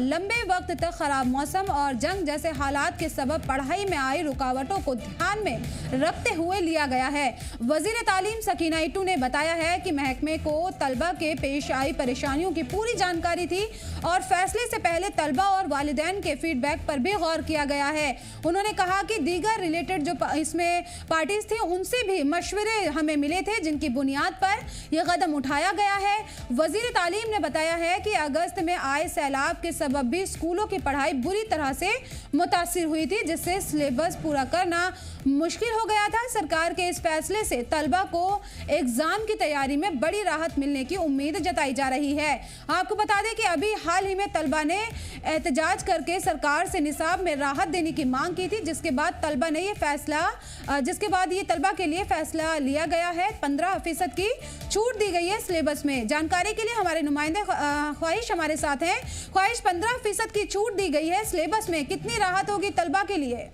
लंबे वक्त तक खराब मौसम और जंग जैसे हालात के सबब पढ़ाई में आई रुकावटों को ध्यान में रखते हुए लिया गया है। वजीर तालीम सकीना इटू ने बताया है कि महकमे को तलबा के पेश आई परेशानियों की पूरी जानकारी थी और फैसले से पहले तलबा और वालिदैन के फीडबैक पर भी गौर किया गया है। उन्होंने कहा कि दीगर रिलेटेड जो इसमें पार्टीज थी उनसे भी मशवरे हमें मिले थे, जिनकी बुनियाद पर यह कदम उठाया गया है। वजीर तालीम ने बताया है कि अगस्त में आए सैलाब के सबब भी स्कूलों की पढ़ाई बुरी तरह से मुतासिर हुई थी, जिससे सिलेबस पूरा करना मुश्किल हो गया था। सरकार के इस फैसले से तलबा को एग्जाम की तैयारी में बड़ी राहत मिलने की उम्मीद जताई जा रही है। आपको बता दें कि अभी हाल ही में तलबा ने एहतजाज करके सरकार से निसाब में राहत देने की मांग की थी, जिसके बाद ये तलबा के लिए फैसला लिया गया है। 15% की छूट दी गई है सिलेबस में। जानकारी के लिए हमारे नुमाइंदे ख्वाहिश हमारे साथ हैं। ख्वाहिश, 15% की छूट दी गई है सिलेबस में, कितनी राहत होगी तलबा के लिए?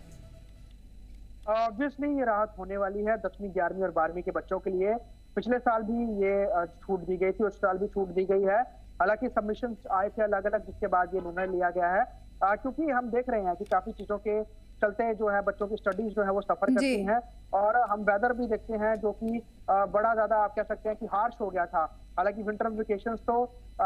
ऑब्वियसली ये राहत होने वाली है 10वीं 11वीं और 12वीं के बच्चों के लिए। पिछले साल भी ये छूट दी गई थी, उस साल भी छूट दी गई है। हालांकि सबमिशन आए थे अलग अलग, जिसके बाद ये निर्णय लिया गया है, क्योंकि हम देख रहे हैं कि काफी चीजों के चलते जो है बच्चों की स्टडीज जो है वो सफर करती हैं, और हम वेदर भी देखते हैं जो कि बड़ा ज्यादा आप कह सकते हैं कि हार्श हो गया था। हालांकि विंटर वेकेशंस तो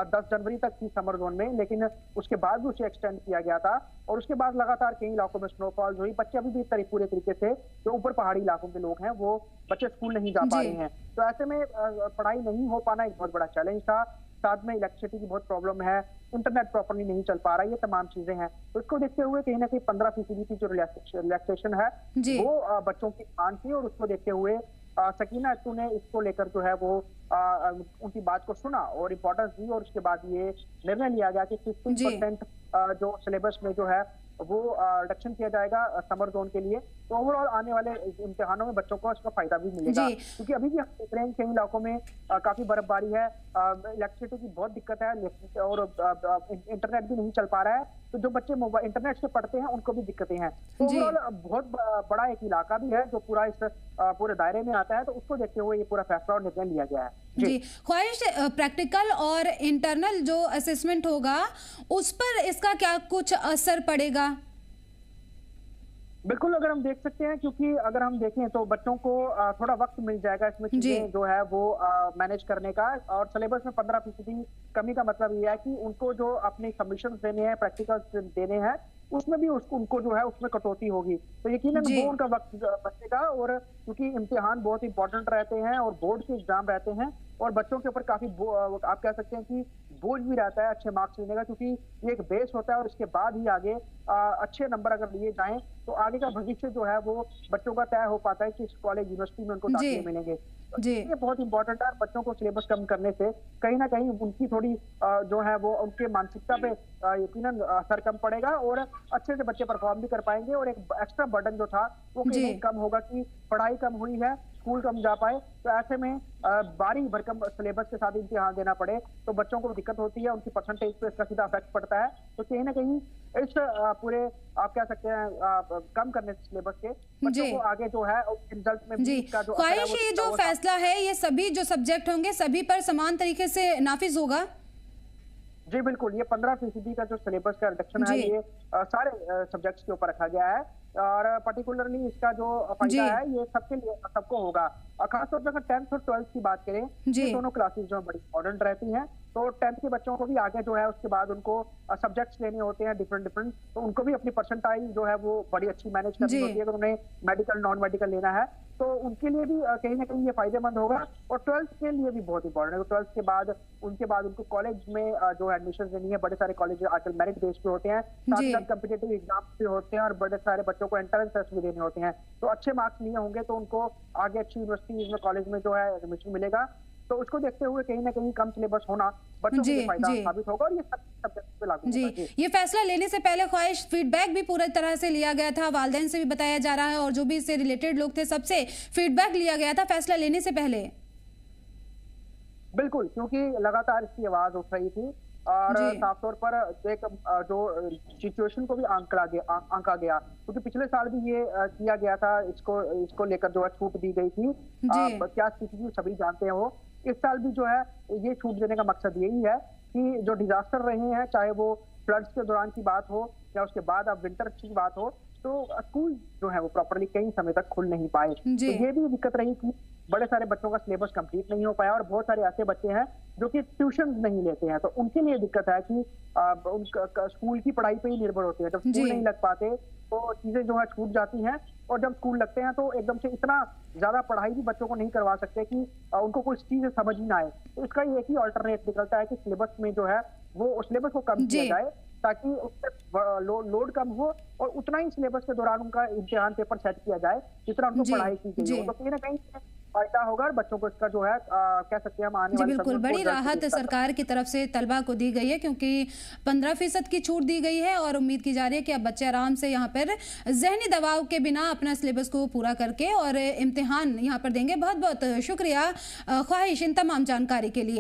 10 जनवरी तक थी समर जोन में, लेकिन उसके बाद भी उसे एक्सटेंड किया गया था, और उसके बाद लगातार कई इलाकों में स्नोफॉल हुई। बच्चे अभी भी पूरे तरीके से जो ऊपर पहाड़ी इलाकों के लोग हैं वो बच्चे स्कूल नहीं जा पा रहे हैं, तो ऐसे में पढ़ाई नहीं हो पाना एक बहुत बड़ा चैलेंज था। साथ में इलेक्ट्रिसिटी की बहुत प्रॉब्लम है, इंटरनेट प्रॉपरली नहीं चल पा रहा, ये तमाम चीजें हैं। तो इसको देखते हुए कहीं ना कहीं 15% की जो रिलैक्सेशन है वो बच्चों की मांग थी, और उसको देखते हुए सकीना इटू ने इसको लेकर जो है वो उनकी बात को सुना और इम्पोर्टेंस दी, और उसके बाद ये निर्णय लिया गया कि 15% जो सिलेबस में जो है वो रिडक्शन किया जाएगा समर जोन के लिए। तो ओवरऑल आने वाले इम्तिहानों में बच्चों को इसका फायदा भी मिलेगा, क्योंकि अभी भी हम देख रहे हैं कई इलाकों में काफी बर्फबारी है, इलेक्ट्रिसिटी की बहुत दिक्कत है, और इंटरनेट भी नहीं चल पा रहा है। तो जो बच्चे इंटरनेट से पढ़ते हैं उनको भी दिक्कतें हैं। तो ओवरऑल बहुत बड़ा एक इलाका भी है जो पूरा इस पूरे दायरे में आता है, तो उसको देखते हुए ये पूरा फैसला और निर्णय लिया गया है। जी ख्वाहिश, प्रैक्टिकल और इंटरनल जो असेसमेंट होगा उस पर इसका क्या कुछ असर पड़ेगा? बिल्कुल, अगर हम देख सकते हैं, क्योंकि अगर हम देखें तो बच्चों को थोड़ा वक्त मिल जाएगा इसमें चीजें जो है वो मैनेज करने का, और सिलेबस में 15% कमी का मतलब ये है कि उनको जो अपने सबमिशन देने हैं, प्रैक्टिकल्स देने हैं, उसमें भी उनको जो है उसमें कटौती होगी, तो यकीनन वो उनका वक्त बचेगा। और क्योंकि इम्तिहान बहुत इंपॉर्टेंट रहते हैं और बोर्ड के एग्जाम रहते हैं, और बच्चों के ऊपर काफी आप कह सकते हैं कि बोझ भी रहता है अच्छे मार्क्स लेने का, क्योंकि ये एक बेस होता है, और इसके बाद ही आगे अच्छे नंबर अगर लिए जाएं तो आगे का भविष्य जो है वो बच्चों का तय हो पाता है कि इस कॉलेज यूनिवर्सिटी में उनको दाखिले मिलेंगे। ये बहुत इंपॉर्टेंट है। बच्चों को सिलेबस कम करने से कहीं ना कहीं उनकी थोड़ी जो है वो उनके मानसिकता पे यकीनन असर कम पड़ेगा, और अच्छे से बच्चे परफॉर्म भी कर पाएंगे, और एक एक्स्ट्रा बर्डन जो था वो कहीं कम होगा कि पढ़ाई कम हुई है, स्कूल कम जा पाए, तो ऐसे में भारी भरकम सिलेबस के साथ इम्तिहान देना पड़े तो बच्चों को दिक्कत होती है, उनकी परसेंटेज पे इसका सीधा इफेक्ट पड़ता है। तो कहीं ना कहीं इस पूरे आप कह सकते हैं कम करने से सिलेबस के बच्चों को आगे जो है रिजल्ट में भी का जो ख्वाहिश, ये जो फैसला है ये सभी जो सब्जेक्ट होंगे सभी पर समान तरीके से नाफिज होगा? जी बिल्कुल, ये 15% का जो सिलेबस का रिडक्शन है ये सारे सब्जेक्ट्स के ऊपर रखा गया है, और पर्टिकुलरली इसका जो फायदा है ये सबके लिए सबको होगा। खासतौर पर अगर 10th और 12th की बात करें, ये दोनों क्लासेस जो बड़ी इंपॉर्टेंट रहती हैं, तो 10th के बच्चों को भी आगे जो है उसके बाद उनको सब्जेक्ट्स लेने होते हैं डिफरेंट, तो उनको भी अपनी परसेंटाइल जो है वो बड़ी अच्छी मैनेज करनी होती है अगर उन्हें मेडिकल नॉन मेडिकल लेना है, तो उनके लिए भी कहीं ना कहीं ये फायदेमंद होगा, और 12th के लिए भी बहुत इंपॉर्टेंट है। तो 12th के बाद उनको कॉलेज में जो एडमिशन लेनी है, बड़े सारे कॉलेज आजकल मेरिट बेस पे होते हैं, साथ ही साथ कॉम्पिटिटिव एग्जाम भी होते हैं, और बड़े सारे बच्चों को एंट्रेंस टेस्ट भी देने होते हैं, तो अच्छे मार्क्स लिए होंगे तो उनको आगे अच्छी यूनिवर्सिटीज में कॉलेज में जो है एडमिशन मिलेगा। तो उसको देखते हुए कहीं ना कहीं कम सिलेबस होना बच्चों के लिए फायदा साबित होगा, और ये सब सब्जेक्ट पे लागू होगा। ये फैसला लेने से पहले ख्वाहिश फीडबैक भी पूरी तरह से लिया गया था, वालिदैन से भी बताया जा रहा है, और जो भी इससे रिलेटेड लोग थे सबसे फीडबैक लिया गया था फैसला लेने से पहले। बिल्कुल, क्योंकि लगातार इसकी आवाज उठ रही थी, और साफ तौर पर एक जो सिचुएशन को भी आंका गया, क्योंकि पिछले साल भी ये किया गया था, इसको लेकर जो है छूट दी गई थी, क्या स्थिति थी सभी जानते हैं वो। इस साल भी जो है ये छूट देने का मकसद यही है कि जो डिजास्टर रहे हैं, चाहे वो फ्लड्स के दौरान की बात हो या उसके बाद अब विंटर की बात हो, तो स्कूल जो है वो प्रॉपरली कई समय तक खुल नहीं पाए। तो ये भी दिक्कत रही कि बड़े सारे बच्चों का सिलेबस कंप्लीट नहीं हो पाया और बहुत सारे ऐसे बच्चे हैं जो कि ट्यूशन नहीं लेते हैं, तो उनके लिए दिक्कत है कि उनका स्कूल की पढ़ाई पे ही निर्भर होते हैं। जब स्कूल नहीं लग पाते तो चीजें जो है छूट जाती हैं, और जब स्कूल लगते हैं तो एकदम से इतना ज्यादा पढ़ाई भी बच्चों को नहीं करवा सकते कि उनको कुछ चीजें समझ ही ना आए। तो इसका एक ही ऑल्टरनेट निकलता है कि सिलेबस में जो है वो सिलेबस को कम किया जाए, ताकि उससे लोड कम हो और उतना ही सिलेबस के दौरान उनका इम्तिहान पेपर सेट किया जाए जितना उनको पढ़ाई की गई हो। तो कहीं ना कहीं फायदा होगा और बच्चों को इसका जो है कह सकते हैं हम आने वाले बिल्कुल बड़ी राहत सरकार की तरफ से तलबा को दी गई है, क्योंकि 15% की छूट दी गई है और उम्मीद की जा रही है कि अब बच्चे आराम से यहाँ पर जहनी दबाव के बिना अपना सिलेबस को पूरा करके और इम्तिहान यहाँ पर देंगे। बहुत बहुत शुक्रिया ख्वाहिश इन तमाम जानकारी के लिए।